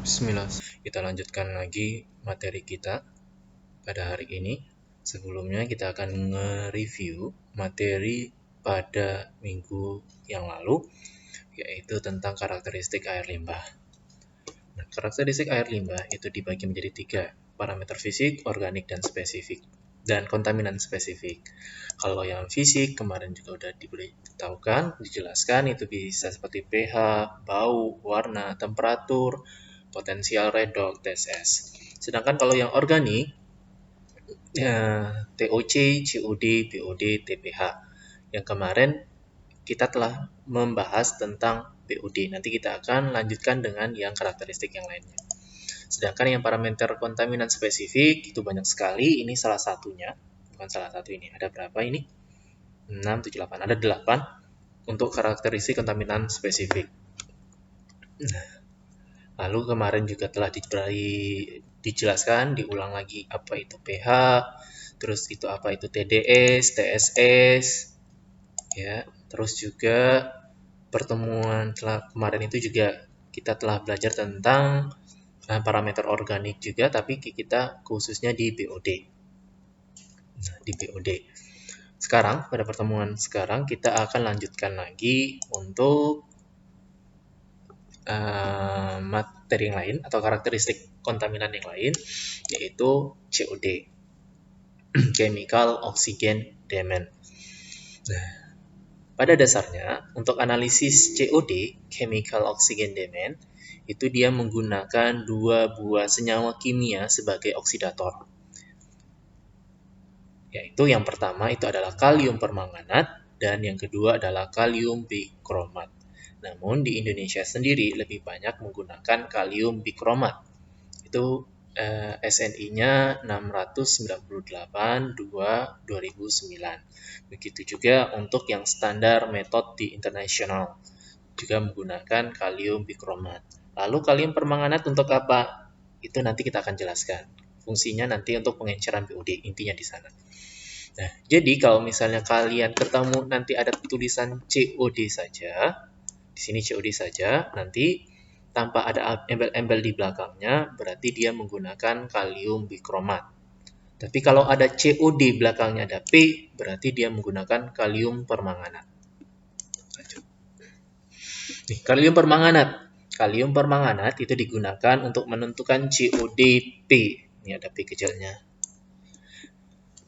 Bismillah, kita lanjutkan lagi materi kita pada hari ini. Sebelumnya kita akan nge-review materi pada minggu yang lalu, yaitu tentang karakteristik air limbah. Nah, karakteristik air limbah itu dibagi menjadi 3, parameter fisik, organik, dan spesifik, dan kontaminan spesifik. Kalau yang fisik kemarin juga udah diberitahukan, dijelaskan, itu bisa seperti pH, bau, warna, temperatur, potensial redox, TSS. Sedangkan kalau yang organik, TOC, COD, BOD, TPH. Yang kemarin kita telah membahas tentang BOD. Nanti kita akan lanjutkan dengan yang karakteristik yang lainnya. Sedangkan yang parameter kontaminan spesifik itu banyak sekali. Ini salah satunya. Bukan salah satu ini. Ada berapa ini? 6, 7, 8. Ada 8 untuk karakteristik kontaminan spesifik. Lalu kemarin juga telah dijelaskan, diulang lagi apa itu pH, terus itu apa itu TDS, TSS, ya. Terus juga pertemuan kemarin itu juga kita telah belajar tentang parameter organik juga, tapi kita khususnya di BOD. Nah, di BOD. Sekarang, pada pertemuan sekarang, kita akan lanjutkan lagi untuk materi yang lain atau karakteristik kontaminan yang lain, yaitu COD, Chemical Oxygen Demand. Nah, pada dasarnya untuk analisis COD, Chemical Oxygen Demand, itu dia menggunakan 2 buah senyawa kimia sebagai oksidator. Yaitu yang pertama itu adalah kalium permanganat dan yang kedua adalah kalium bikromat. Namun di Indonesia sendiri lebih banyak menggunakan kalium bikromat. Itu SNI-nya 698-2-2009. Begitu juga untuk yang standar metode di internasional, juga menggunakan kalium bikromat. Lalu kalium permanganat untuk apa? Itu nanti kita akan jelaskan. Fungsinya nanti untuk pengenceran BOD, intinya di sana. Nah, jadi kalau misalnya kalian ketemu nanti ada tulisan COD saja, di sini COD saja, nanti tanpa ada embel-embel di belakangnya, berarti dia menggunakan kalium bikromat. Tapi kalau ada COD belakangnya ada P, berarti dia menggunakan kalium permanganat. Nih, kalium permanganat. Kalium permanganat itu digunakan untuk menentukan COD P. Ini ada P kecilnya.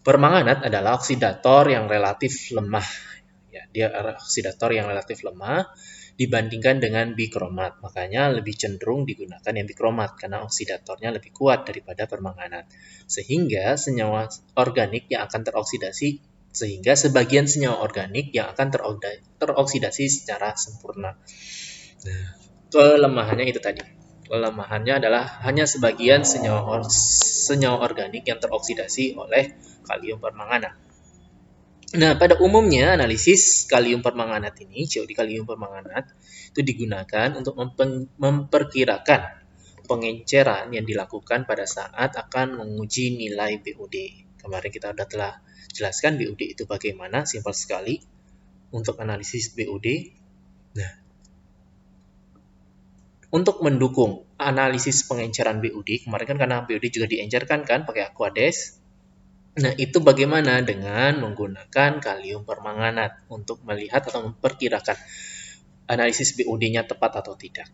Permanganat adalah oksidator yang relatif lemah. Ya, dia oksidator yang relatif lemah dibandingkan dengan bikromat. Makanya lebih cenderung digunakan yang bikromat karena oksidatornya lebih kuat daripada permanganat. Sehingga senyawa organik yang akan teroksidasi, sehingga sebagian senyawa organik yang akan teroksidasi secara sempurna. Nah, kelemahannya itu tadi. Kelemahannya adalah hanya sebagian senyawa organik yang teroksidasi oleh kalium permanganat. Nah, pada umumnya analisis kalium permanganat ini, COD kalium permanganat, itu digunakan untuk memperkirakan pengenceran yang dilakukan pada saat akan menguji nilai BOD. Kemarin kita telah jelaskan BOD itu bagaimana, simpel sekali untuk analisis BOD. Nah, untuk mendukung analisis pengenceran BOD, kemarin kan karena BOD juga diencerkan kan pakai Aquades. Nah, itu bagaimana dengan menggunakan kalium permanganat untuk melihat atau memperkirakan analisis BOD-nya tepat atau tidak.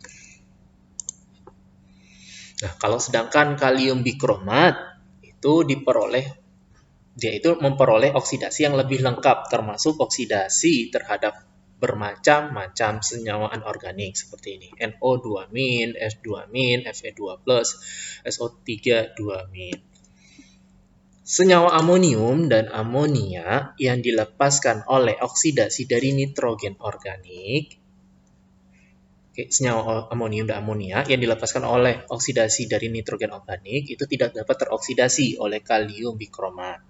Nah, kalau sedangkan kalium bikromat itu dia itu memperoleh oksidasi yang lebih lengkap, termasuk oksidasi terhadap bermacam-macam senyawa anorganik seperti ini. NO2-, F2-, Fe2+, SO3-2-. Senyawa amonium dan amonia yang dilepaskan oleh oksidasi dari nitrogen organik, senyawa amonium dan amonia yang dilepaskan oleh oksidasi dari nitrogen organik itu tidak dapat teroksidasi oleh kalium bikromat.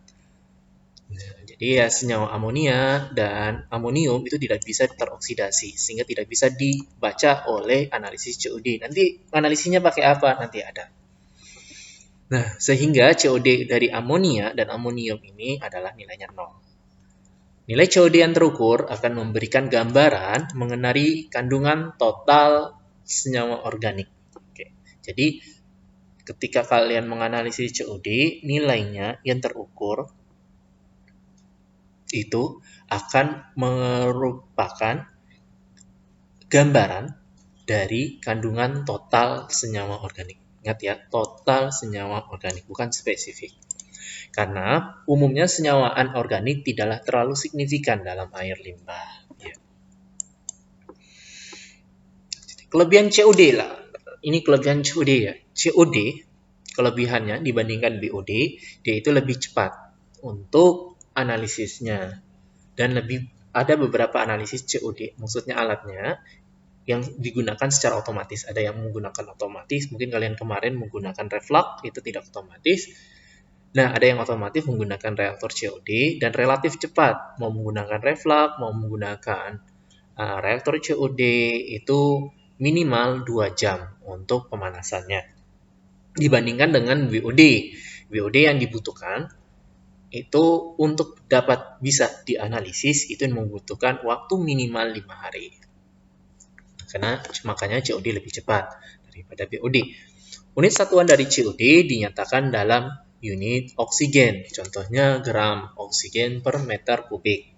Nah, jadi ya senyawa amonia dan amonium itu tidak bisa teroksidasi sehingga tidak bisa dibaca oleh analisis COD. Nanti analisisnya pakai apa? Nanti ada. Nah, sehingga COD dari amonia dan amonium ini adalah nilainya 0. Nilai COD yang terukur akan memberikan gambaran mengenai kandungan total senyawa organik. Oke. Jadi ketika kalian menganalisis COD, nilainya yang terukur itu akan merupakan gambaran dari kandungan total senyawa organik. Ingat ya, total senyawa organik, bukan spesifik. Karena umumnya senyawa anorganik tidaklah terlalu signifikan dalam air limbah. Ya. Kelebihan COD lah. Ini kelebihan COD ya. COD, kelebihannya dibandingkan BOD, dia itu lebih cepat untuk analisisnya. Dan ada beberapa analisis COD, maksudnya alatnya, yang digunakan secara otomatis. Ada yang menggunakan otomatis, mungkin kalian kemarin menggunakan reflux, itu tidak otomatis. Nah, ada yang otomatis menggunakan reaktor COD, dan relatif cepat. Mau menggunakan reflux, mau menggunakan reaktor COD, itu minimal 2 jam untuk pemanasannya. Dibandingkan dengan BOD. BOD yang dibutuhkan, itu untuk dapat bisa dianalisis, itu membutuhkan waktu minimal 5 hari. Makanya COD lebih cepat daripada BOD. Unit satuan dari COD dinyatakan dalam unit oksigen. Contohnya gram oksigen per meter kubik.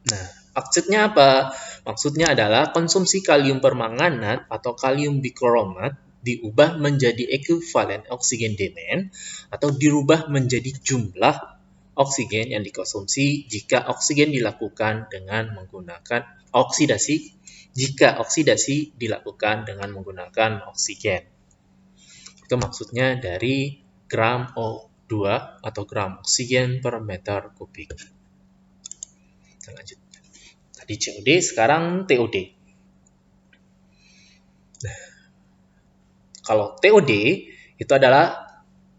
Nah, maksudnya apa? Maksudnya adalah konsumsi kalium permanganat atau kalium bikromat diubah menjadi ekuivalen oksigen demand atau dirubah menjadi jumlah oksigen yang dikonsumsi jika oksigen dilakukan dengan menggunakan oksidasi, jika oksidasi dilakukan dengan menggunakan oksigen. Itu maksudnya dari gram O2 atau gram oksigen per meter kubik. Kita lanjut. Tadi COD, sekarang TOD. Nah, kalau TOD itu adalah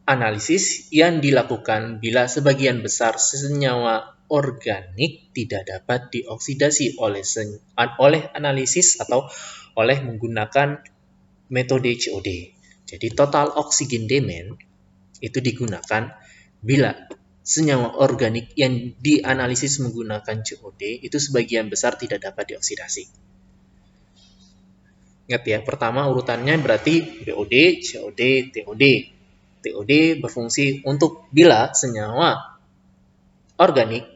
analisis yang dilakukan bila sebagian besar senyawa organik tidak dapat dioksidasi oleh analisis atau oleh menggunakan metode COD. Jadi total oxygen demand itu digunakan bila senyawa organik yang dianalisis menggunakan COD itu sebagian besar tidak dapat dioksidasi. Ingat ya, pertama urutannya berarti BOD, COD, TOD. TOD berfungsi untuk bila senyawa organik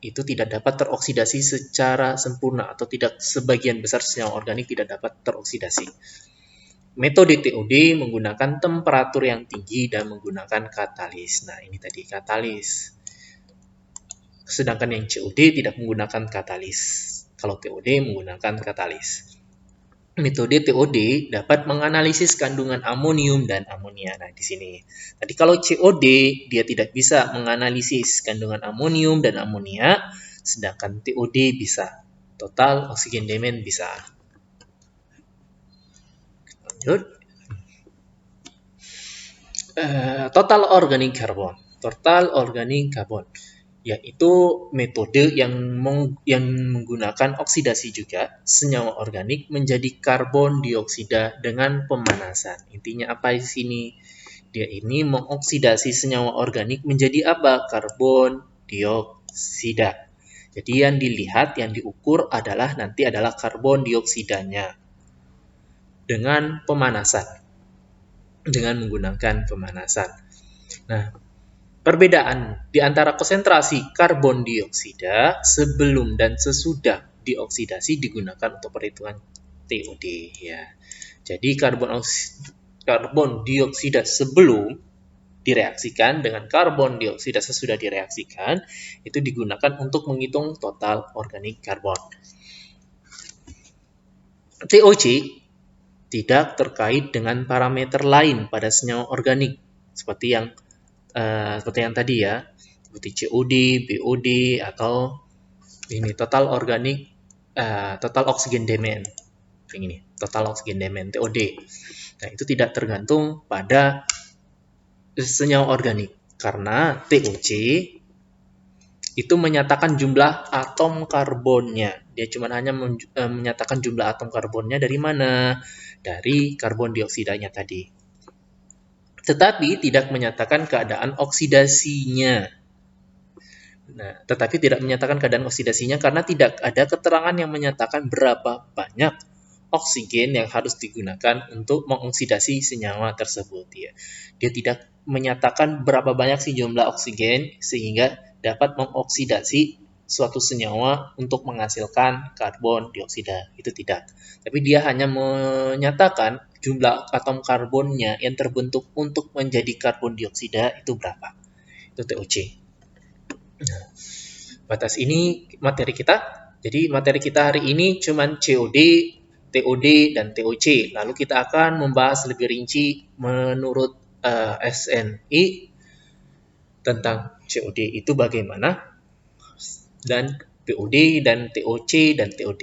itu tidak dapat teroksidasi secara sempurna atau tidak sebagian besar senyawa organik tidak dapat teroksidasi. Metode TOD menggunakan temperatur yang tinggi dan menggunakan katalis. Nah, ini tadi katalis. Sedangkan yang COD tidak menggunakan katalis. Kalau TOD menggunakan katalis. Metode TOD dapat menganalisis kandungan amonium dan amonia. Nah, di sini. Tadi kalau COD dia tidak bisa menganalisis kandungan amonium dan amonia, sedangkan TOD bisa. Total oksigen demand bisa. Lanjut. Total organic carbon. Total organic carbon yaitu metode yang menggunakan oksidasi juga senyawa organik menjadi karbon dioksida dengan pemanasan. Intinya apa di sini? Dia ini mengoksidasi senyawa organik menjadi apa? Karbon dioksida. Jadi yang dilihat, yang diukur adalah nanti adalah karbon dioksidanya dengan pemanasan. Dengan menggunakan pemanasan. Nah, perbedaan di antara konsentrasi karbon dioksida sebelum dan sesudah dioksidasi digunakan untuk perhitungan TOD ya. Jadi karbon dioksida sebelum direaksikan dengan karbon dioksida sesudah direaksikan itu digunakan untuk menghitung total organik karbon. TOC tidak terkait dengan parameter lain pada senyawa organik seperti yang tadi ya, seperti COD, BOD, atau ini total organik, total oxygen demand, yang ini, total oxygen demand, TOD. Nah, itu tidak tergantung pada senyawa organik, karena TOC itu menyatakan jumlah atom karbonnya. Dia cuma hanya menyatakan jumlah atom karbonnya dari mana? Dari karbon dioksidanya tadi. Tetapi tidak menyatakan keadaan oksidasinya. Nah, karena tidak ada keterangan yang menyatakan berapa banyak oksigen yang harus digunakan untuk mengoksidasi senyawa tersebut. Ya. Dia tidak menyatakan berapa banyak sih jumlah oksigen sehingga dapat mengoksidasi suatu senyawa untuk menghasilkan karbon dioksida. Itu tidak. Tapi dia hanya menyatakan jumlah atom karbonnya yang terbentuk untuk menjadi karbon dioksida itu berapa. Itu TOC. Nah, batas ini materi kita. Jadi materi kita hari ini cuma COD, TOD, dan TOC. Lalu kita akan membahas lebih rinci menurut SNI tentang COD itu bagaimana, dan POD, dan TOC, dan TOD.